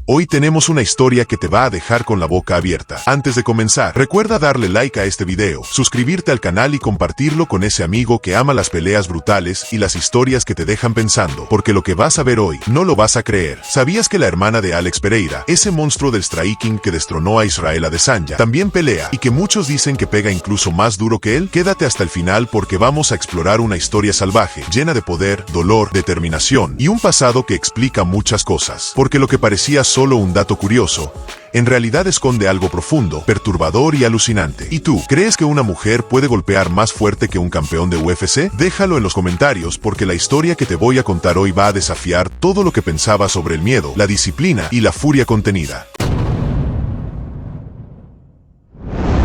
Hoy tenemos una historia que te va a dejar con la boca abierta. Antes de comenzar, recuerda darle like a este video, suscribirte al canal y compartirlo con ese amigo que ama las peleas brutales y las historias que te dejan pensando, porque lo que vas a ver hoy no lo vas a creer. ¿Sabías que la hermana de Alex Pereira, ese monstruo del striking que destronó a Israel Adesanya, también pelea y que muchos dicen que pega incluso más duro que él? Quédate hasta el final porque vamos a explorar una historia salvaje, llena de poder, dolor, determinación y un pasado que explica muchas cosas. Porque lo que parecía solo un dato curioso, en realidad esconde algo profundo, perturbador y alucinante. ¿Y tú, crees que una mujer puede golpear más fuerte que un campeón de UFC? Déjalo en los comentarios porque la historia que te voy a contar hoy va a desafiar todo lo que pensabas sobre el miedo, la disciplina y la furia contenida.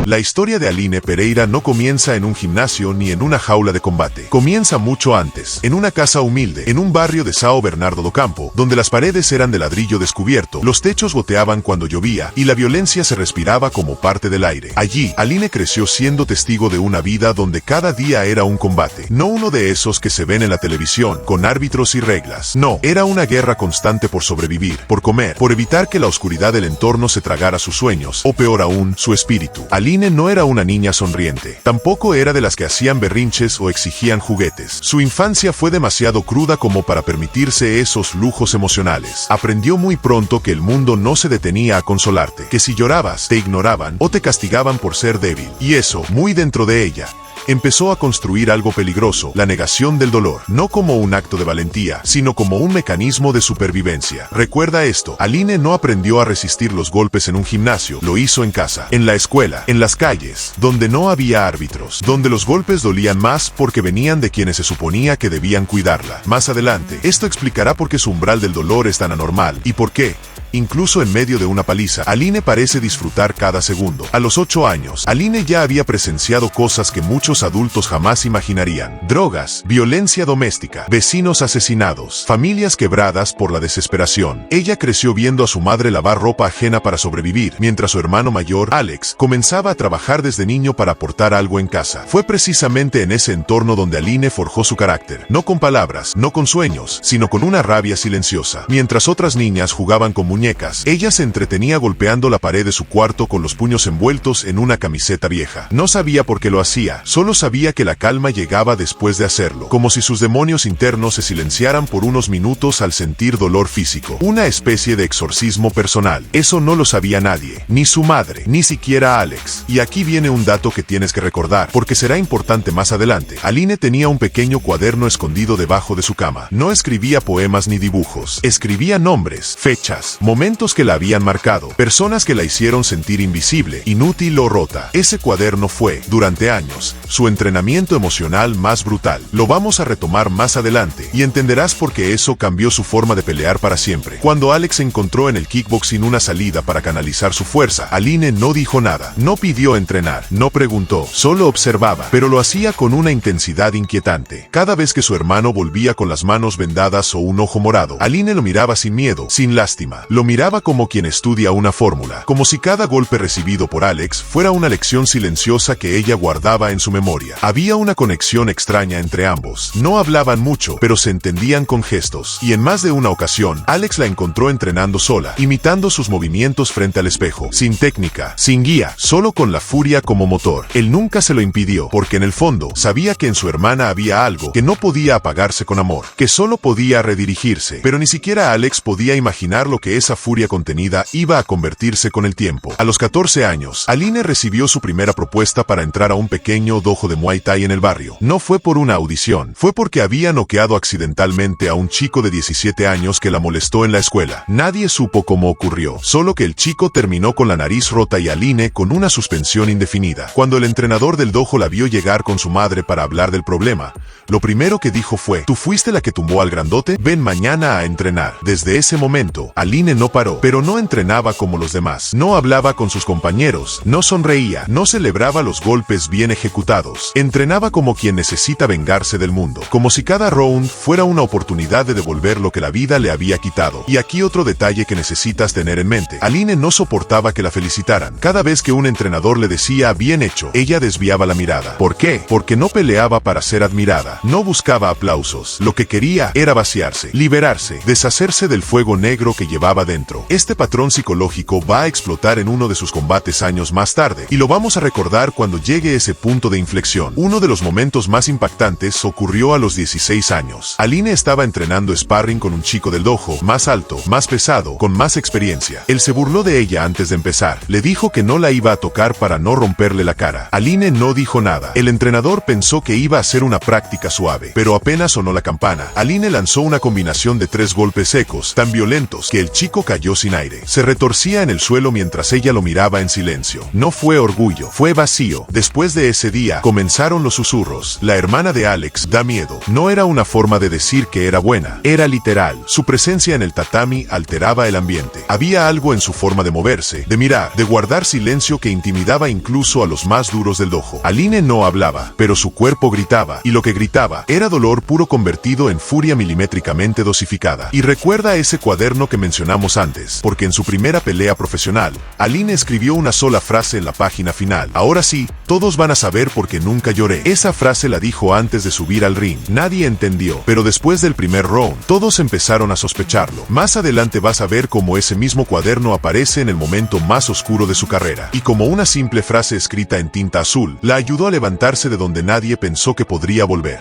La historia de Aline Pereira no comienza en un gimnasio ni en una jaula de combate. Comienza mucho antes, en una casa humilde, en un barrio de São Bernardo do Campo, donde las paredes eran de ladrillo descubierto, los techos goteaban cuando llovía y la violencia se respiraba como parte del aire. Allí, Aline creció siendo testigo de una vida donde cada día era un combate. No uno de esos que se ven en la televisión, con árbitros y reglas. No, era una guerra constante por sobrevivir, por comer, por evitar que la oscuridad del entorno se tragara sus sueños, o peor aún, su espíritu. Aline no era una niña sonriente, tampoco era de las que hacían berrinches o exigían juguetes. Su infancia fue demasiado cruda como para permitirse esos lujos emocionales. Aprendió muy pronto que el mundo no se detenía a consolarte, que si llorabas, te ignoraban o te castigaban por ser débil. Y eso, muy dentro de ella, empezó a construir algo peligroso, la negación del dolor, no como un acto de valentía, sino como un mecanismo de supervivencia. Recuerda esto, Aline no aprendió a resistir los golpes en un gimnasio, lo hizo en casa, en la escuela, en las calles, donde no había árbitros, donde los golpes dolían más porque venían de quienes se suponía que debían cuidarla. Más adelante, esto explicará por qué su umbral del dolor es tan anormal, y por qué, incluso en medio de una paliza, Aline parece disfrutar cada segundo. A los 8 años, Aline ya había presenciado cosas que muchos adultos jamás imaginarían. Drogas, violencia doméstica, vecinos asesinados, familias quebradas por la desesperación. Ella creció viendo a su madre lavar ropa ajena para sobrevivir, mientras su hermano mayor, Alex, comenzaba a trabajar desde niño para aportar algo en casa. Fue precisamente en ese entorno donde Aline forjó su carácter, no con palabras, no con sueños, sino con una rabia silenciosa. Mientras otras niñas jugaban con muñecas, ella se entretenía golpeando la pared de su cuarto con los puños envueltos en una camiseta vieja. No sabía por qué lo hacía, solo sabía que la calma llegaba después de hacerlo, como si sus demonios internos se silenciaran por unos minutos al sentir dolor físico. Una especie de exorcismo personal. Eso no lo sabía nadie, ni su madre, ni siquiera Alex. Y aquí viene un dato que tienes que recordar, porque será importante más adelante. Aline tenía un pequeño cuaderno escondido debajo de su cama. No escribía poemas ni dibujos, escribía nombres, fechas, momentos que la habían marcado, personas que la hicieron sentir invisible, inútil o rota. Ese cuaderno fue, durante años, su entrenamiento emocional más brutal. Lo vamos a retomar más adelante, y entenderás por qué eso cambió su forma de pelear para siempre. Cuando Alex encontró en el kickboxing una salida para canalizar su fuerza, Aline no dijo nada, no pidió entrenar, no preguntó, solo observaba, pero lo hacía con una intensidad inquietante. Cada vez que su hermano volvía con las manos vendadas o un ojo morado, Aline lo miraba sin miedo, sin lástima. Lo miraba como quien estudia una fórmula, como si cada golpe recibido por Alex fuera una lección silenciosa que ella guardaba en su memoria. Había una conexión extraña entre ambos. No hablaban mucho, pero se entendían con gestos. Y en más de una ocasión, Alex la encontró entrenando sola, imitando sus movimientos frente al espejo, sin técnica, sin guía, solo con la furia como motor. Él nunca se lo impidió, porque en el fondo, sabía que en su hermana había algo que no podía apagarse con amor, que solo podía redirigirse, pero ni siquiera Alex podía imaginar lo que esa furia contenida iba a convertirse con el tiempo. A los 14 años, Aline recibió su primera propuesta para entrar a un pequeño dojo de Muay Thai en el barrio. No fue por una audición, fue porque había noqueado accidentalmente a un chico de 17 años que la molestó en la escuela. Nadie supo cómo ocurrió, solo que el chico terminó con la nariz rota y Aline con una suspensión indefinida. Cuando el entrenador del dojo la vio llegar con su madre para hablar del problema, lo primero que dijo fue: ¿tú fuiste la que tumbó al grandote? Ven mañana a entrenar. Desde ese momento, Aline no paró, pero no entrenaba como los demás. No hablaba con sus compañeros, no sonreía, no celebraba los golpes bien ejecutados. Entrenaba como quien necesita vengarse del mundo, como si cada round fuera una oportunidad de devolver lo que la vida le había quitado. Y aquí otro detalle que necesitas tener en mente. Aline no soportaba que la felicitaran. Cada vez que un entrenador le decía bien hecho, ella desviaba la mirada. ¿Por qué? Porque no peleaba para ser admirada, no buscaba aplausos. Lo que quería era vaciarse, liberarse, deshacerse del fuego negro que llevaba llevaba dentro. Este patrón psicológico va a explotar en uno de sus combates años más tarde, y lo vamos a recordar cuando llegue ese punto de inflexión. Uno de los momentos más impactantes ocurrió a los 16 años. Aline estaba entrenando sparring con un chico del dojo, más alto, más pesado, con más experiencia. Él se burló de ella antes de empezar. Le dijo que no la iba a tocar para no romperle la cara. Aline no dijo nada. El entrenador pensó que iba a ser una práctica suave, pero apenas sonó la campana, Aline lanzó una combinación de 3 golpes secos, tan violentos que el chico cayó sin aire. Se retorcía en el suelo mientras ella lo miraba en silencio. No fue orgullo, fue vacío. Después de ese día, comenzaron los susurros. La hermana de Alex da miedo. No era una forma de decir que era buena, era literal. Su presencia en el tatami alteraba el ambiente. Había algo en su forma de moverse, de mirar, de guardar silencio que intimidaba incluso a los más duros del dojo. Aline no hablaba, pero su cuerpo gritaba, y lo que gritaba era dolor puro convertido en furia milimétricamente dosificada. Y recuerda ese cuaderno que mencionamos antes, porque en su primera pelea profesional, Aline escribió una sola frase en la página final: ahora sí, todos van a saber por qué nunca lloré. Esa frase la dijo antes de subir al ring. Nadie entendió, pero después del primer round, todos empezaron a sospecharlo. Más adelante vas a ver cómo ese mismo cuaderno aparece en el momento más oscuro de su carrera, y como una simple frase escrita en tinta azul, la ayudó a levantarse de donde nadie pensó que podría volver.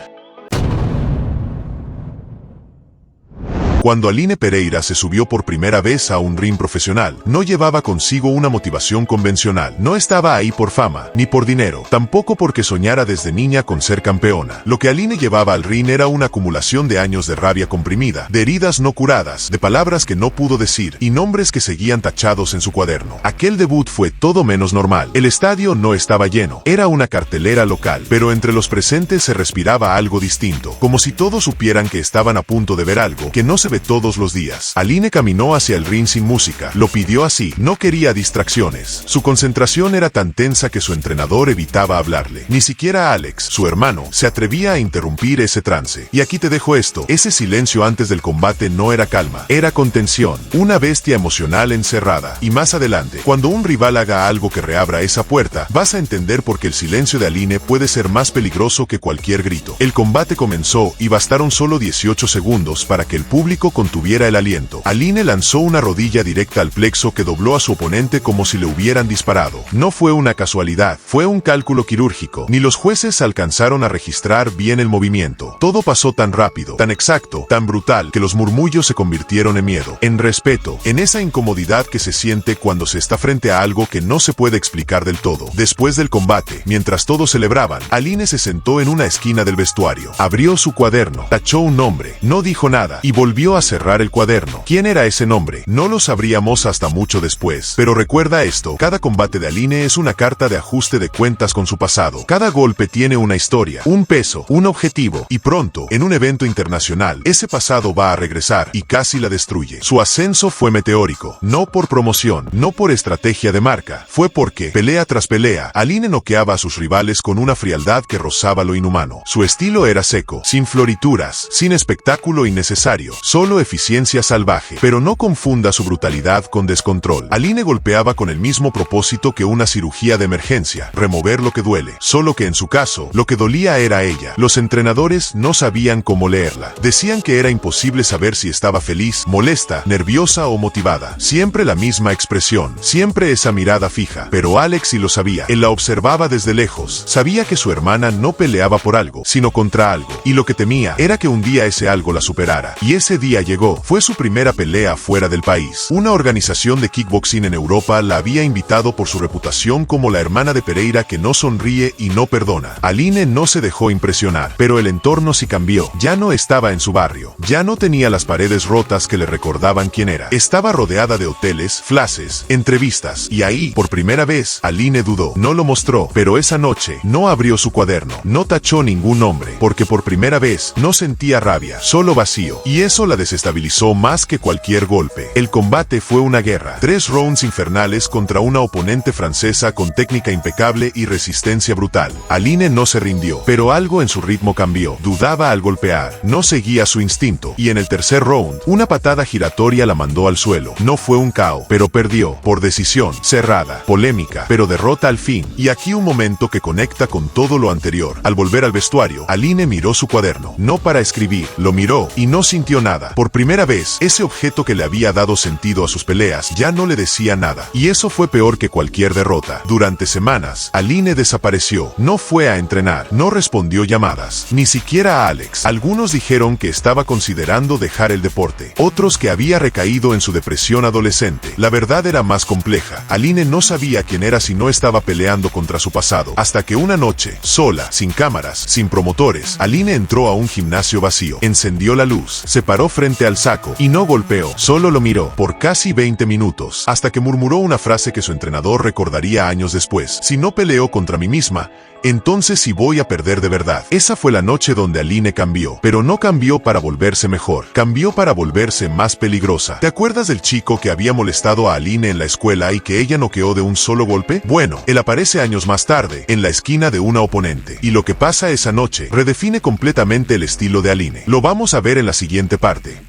Cuando Aline Pereira se subió por primera vez a un ring profesional, no llevaba consigo una motivación convencional. No estaba ahí por fama, ni por dinero, tampoco porque soñara desde niña con ser campeona. Lo que Aline llevaba al ring era una acumulación de años de rabia comprimida, de heridas no curadas, de palabras que no pudo decir, y nombres que seguían tachados en su cuaderno. Aquel debut fue todo menos normal. El estadio no estaba lleno, era una cartelera local, pero entre los presentes se respiraba algo distinto, como si todos supieran que estaban a punto de ver algo que no se ve todos los días. Aline caminó hacia el ring sin música, lo pidió así, no quería distracciones. Su concentración era tan tensa que su entrenador evitaba hablarle. Ni siquiera Alex, su hermano, se atrevía a interrumpir ese trance. Y aquí te dejo esto, ese silencio antes del combate no era calma, era contención, una bestia emocional encerrada. Y más adelante, cuando un rival haga algo que reabra esa puerta, vas a entender por qué el silencio de Aline puede ser más peligroso que cualquier grito. El combate comenzó y bastaron solo 18 segundos para que el público contuviera el aliento. Aline lanzó una rodilla directa al plexo que dobló a su oponente como si le hubieran disparado. No fue una casualidad, fue un cálculo quirúrgico. Ni los jueces alcanzaron a registrar bien el movimiento. Todo pasó tan rápido, tan exacto, tan brutal, que los murmullos se convirtieron en miedo, en respeto, en esa incomodidad que se siente cuando se está frente a algo que no se puede explicar del todo. Después del combate, mientras todos celebraban, Aline se sentó en una esquina del vestuario, abrió su cuaderno, tachó un nombre, no dijo nada, y volvió a cerrar el cuaderno. ¿Quién era ese nombre? No lo sabríamos hasta mucho después. Pero recuerda esto, cada combate de Aline es una carta de ajuste de cuentas con su pasado. Cada golpe tiene una historia, un peso, un objetivo, y pronto, en un evento internacional, ese pasado va a regresar y casi la destruye. Su ascenso fue meteórico, no por promoción, no por estrategia de marca, fue porque, pelea tras pelea, Aline noqueaba a sus rivales con una frialdad que rozaba lo inhumano. Su estilo era seco, sin florituras, sin espectáculo innecesario, solo eficiencia salvaje. Pero no confunda su brutalidad con descontrol. Aline golpeaba con el mismo propósito que una cirugía de emergencia, remover lo que duele. Solo que en su caso, lo que dolía era ella. Los entrenadores no sabían cómo leerla. Decían que era imposible saber si estaba feliz, molesta, nerviosa o motivada. Siempre la misma expresión, siempre esa mirada fija. Pero Alex sí lo sabía. Él la observaba desde lejos. Sabía que su hermana no peleaba por algo, sino contra algo. Y lo que temía era que un día ese algo la superara. Y ese día llegó. Fue su primera pelea fuera del país. Una organización de kickboxing en Europa la había invitado por su reputación como la hermana de Pereira que no sonríe y no perdona. Aline no se dejó impresionar, pero el entorno sí cambió. Ya no estaba en su barrio. Ya no tenía las paredes rotas que le recordaban quién era. Estaba rodeada de hoteles, flashes, entrevistas, y ahí, por primera vez, Aline dudó. No lo mostró, pero esa noche no abrió su cuaderno. No tachó ningún nombre, porque por primera vez no sentía rabia, solo vacío. Y eso la desestabilizó más que cualquier golpe. El combate fue una guerra. 3 rounds infernales contra una oponente francesa con técnica impecable y resistencia brutal. Aline no se rindió, pero algo en su ritmo cambió. Dudaba al golpear, no seguía su instinto, y en el tercer round, una patada giratoria la mandó al suelo. No fue un KO, pero perdió, por decisión, cerrada, polémica, pero derrota al fin. Y aquí un momento que conecta con todo lo anterior. Al volver al vestuario, Aline miró su cuaderno, no para escribir, lo miró y no sintió nada. nada. Por primera vez, ese objeto que le había dado sentido a sus peleas ya no le decía nada. Y eso fue peor que cualquier derrota. Durante semanas, Aline desapareció. No fue a entrenar, no respondió llamadas, ni siquiera a Alex. Algunos dijeron que estaba considerando dejar el deporte, otros que había recaído en su depresión adolescente. La verdad era más compleja. Aline no sabía quién era si no estaba peleando contra su pasado, hasta que una noche, sola, sin cámaras, sin promotores, Aline entró a un gimnasio vacío, encendió la luz, se paró frente al saco y no golpeó, solo lo miró por casi 20 minutos, hasta que murmuró una frase que su entrenador recordaría años después: si no peleo contra mí misma, entonces sí voy a perder de verdad. Esa fue la noche donde Aline cambió, pero no cambió para volverse mejor, cambió para volverse más peligrosa. ¿Te acuerdas del chico que había molestado a Aline en la escuela y que ella noqueó de un solo golpe? Bueno, él aparece años más tarde, en la esquina de una oponente, y lo que pasa esa noche redefine completamente el estilo de Aline. Lo vamos a ver en la siguiente parte.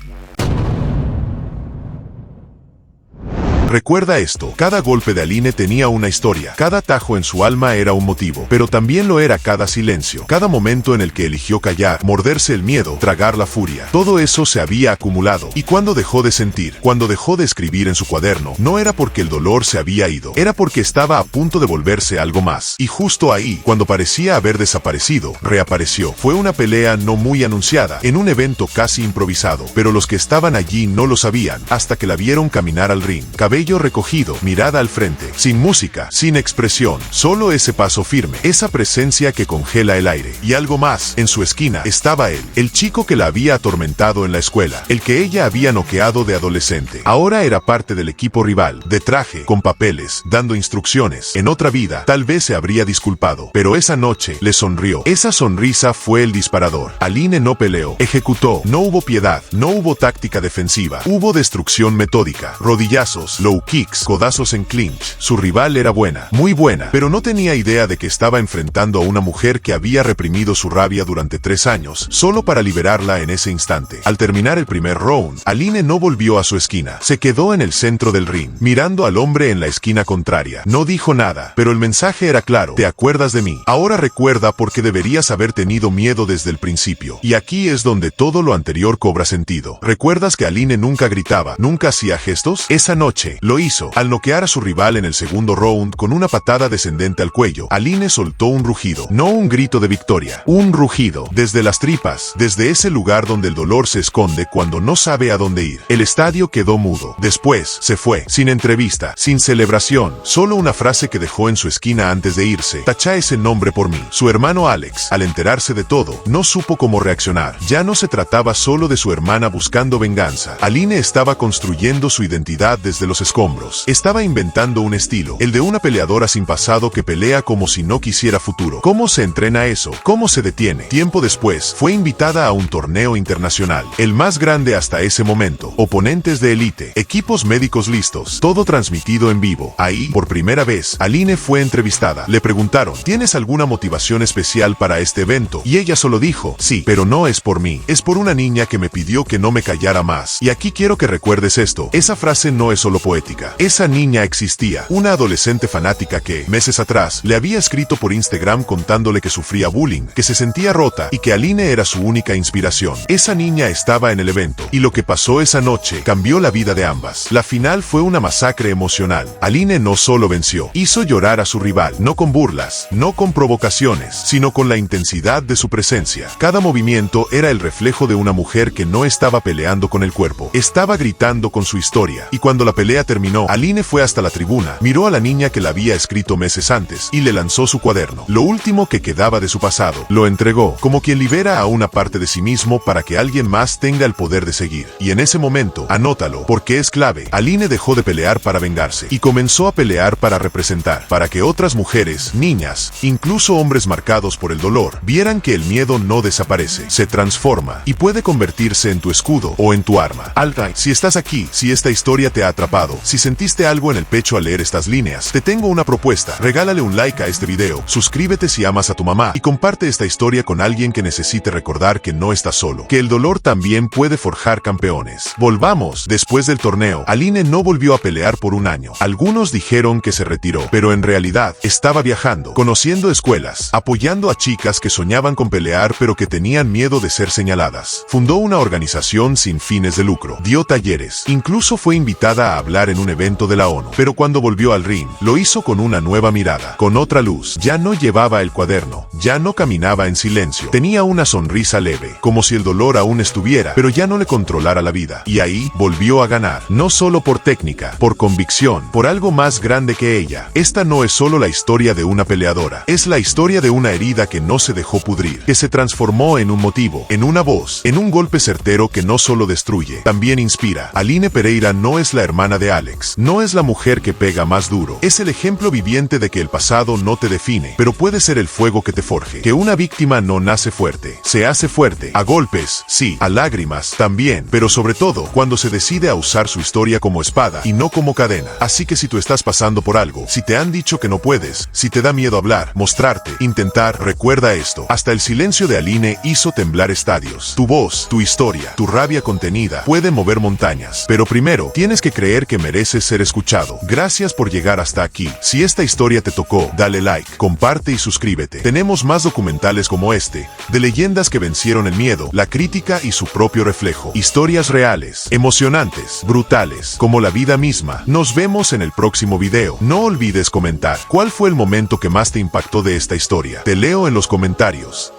Recuerda esto, cada golpe de Aline tenía una historia, cada tajo en su alma era un motivo, pero también lo era cada silencio, cada momento en el que eligió callar, morderse el miedo, tragar la furia. Todo eso se había acumulado, y cuando dejó de sentir, cuando dejó de escribir en su cuaderno, no era porque el dolor se había ido, era porque estaba a punto de volverse algo más. Y justo ahí, cuando parecía haber desaparecido, reapareció. Fue una pelea no muy anunciada, en un evento casi improvisado, pero los que estaban allí no lo sabían, hasta que la vieron caminar al ring. Cabello recogido, mirada al frente, sin música, sin expresión, solo ese paso firme, esa presencia que congela el aire. Y algo más, en su esquina estaba él, el chico que la había atormentado en la escuela, el que ella había noqueado de adolescente. Ahora era parte del equipo rival, de traje, con papeles, dando instrucciones. En otra vida, tal vez se habría disculpado, pero esa noche le sonrió. Esa sonrisa fue el disparador. Aline no peleó, ejecutó, no hubo piedad, no hubo táctica defensiva, hubo destrucción metódica, rodillazos, low kicks, codazos en clinch. Su rival era buena, muy buena, pero no tenía idea de que estaba enfrentando a una mujer que había reprimido su rabia durante 3 años, solo para liberarla en ese instante. Al terminar el primer round, Aline no volvió a su esquina. Se quedó en el centro del ring, mirando al hombre en la esquina contraria. No dijo nada, pero el mensaje era claro: ¿te acuerdas de mí? Ahora recuerda por qué deberías haber tenido miedo desde el principio. Y aquí es donde todo lo anterior cobra sentido. ¿Recuerdas que Aline nunca gritaba, nunca hacía gestos? Esa noche lo hizo. Al noquear a su rival en el segundo round con una patada descendente al cuello, Aline soltó un rugido, no un grito de victoria, un rugido, desde las tripas, desde ese lugar donde el dolor se esconde cuando no sabe a dónde ir. El estadio quedó mudo. Después, se fue, sin entrevista, sin celebración, solo una frase que dejó en su esquina antes de irse: tacha ese nombre por mí. Su hermano Alex, al enterarse de todo, no supo cómo reaccionar. Ya no se trataba solo de su hermana buscando venganza. Aline estaba construyendo su identidad desde los escombros. Estaba inventando un estilo, el de una peleadora sin pasado que pelea como si no quisiera futuro. ¿Cómo se entrena eso? ¿Cómo se detiene? Tiempo después, fue invitada a un torneo internacional, el más grande hasta ese momento. Oponentes de élite, equipos médicos listos, todo transmitido en vivo. Ahí, por primera vez, Aline fue entrevistada. Le preguntaron: ¿tienes alguna motivación especial para este evento? Y ella solo dijo: sí, pero no es por mí, es por una niña que me pidió que no me callara más. Y aquí quiero que recuerdes esto, esa frase no es solo poética. Esa niña existía, una adolescente fanática que, meses atrás, le había escrito por Instagram contándole que sufría bullying, que se sentía rota y que Aline era su única inspiración. Esa niña estaba en el evento, y lo que pasó esa noche cambió la vida de ambas. La final fue una masacre emocional. Aline no solo venció, hizo llorar a su rival, no con burlas, no con provocaciones, sino con la intensidad de su presencia. Cada movimiento era el reflejo de una mujer que no estaba peleando con el cuerpo, estaba gritando con su historia. Y cuando la pelea terminó, Aline fue hasta la tribuna, miró a la niña que la había escrito meses antes y le lanzó su cuaderno, lo último que quedaba de su pasado. Lo entregó, como quien libera a una parte de sí mismo para que alguien más tenga el poder de seguir. Y en ese momento, anótalo, porque es clave, Aline dejó de pelear para vengarse y comenzó a pelear para representar, para que otras mujeres, niñas, incluso hombres marcados por el dolor, vieran que el miedo no desaparece, se transforma y puede convertirse en tu escudo o en tu arma. Alright, si estás aquí, si esta historia te ha atrapado, pasado. Si sentiste algo en el pecho al leer estas líneas, te tengo una propuesta. Regálale un like a este video, suscríbete si amas a tu mamá y comparte esta historia con alguien que necesite recordar que no está solo, que el dolor también puede forjar campeones. Volvamos. Después del torneo, Aline no volvió a pelear por un año. Algunos dijeron que se retiró, pero en realidad estaba viajando, conociendo escuelas, apoyando a chicas que soñaban con pelear pero que tenían miedo de ser señaladas. Fundó una organización sin fines de lucro, dio talleres, incluso fue invitada a hablar en un evento de la ONU. Pero cuando volvió al ring, lo hizo con una nueva mirada, con otra luz. Ya no llevaba el cuaderno, ya no caminaba en silencio, tenía una sonrisa leve, como si el dolor aún estuviera, pero ya no le controlara la vida. Y ahí volvió a ganar, no solo por técnica, por convicción, por algo más grande que ella. Esta no es solo la historia de una peleadora, es la historia de una herida que no se dejó pudrir, que se transformó en un motivo, en una voz, en un golpe certero que no solo destruye, también inspira. Aline Pereira no es la hermana de Alex, no es la mujer que pega más duro, es el ejemplo viviente de que el pasado no te define, pero puede ser el fuego que te forje, que una víctima no nace fuerte, se hace fuerte, a golpes, sí, a lágrimas, también, pero sobre todo, cuando se decide a usar su historia como espada y no como cadena. Así que si tú estás pasando por algo, si te han dicho que no puedes, si te da miedo hablar, mostrarte, intentar, recuerda esto. Hasta el silencio de Aline hizo temblar estadios. Tu voz, tu historia, tu rabia contenida puede mover montañas. Pero primero, tienes que creer que mereces ser escuchado. Gracias por llegar hasta aquí. Si esta historia te tocó, dale like, comparte y suscríbete. Tenemos más documentales como este, de leyendas que vencieron el miedo, la crítica y su propio reflejo. Historias reales, emocionantes, brutales, como la vida misma. Nos vemos en el próximo video. No olvides comentar cuál fue el momento que más te impactó de esta historia. Te leo en los comentarios.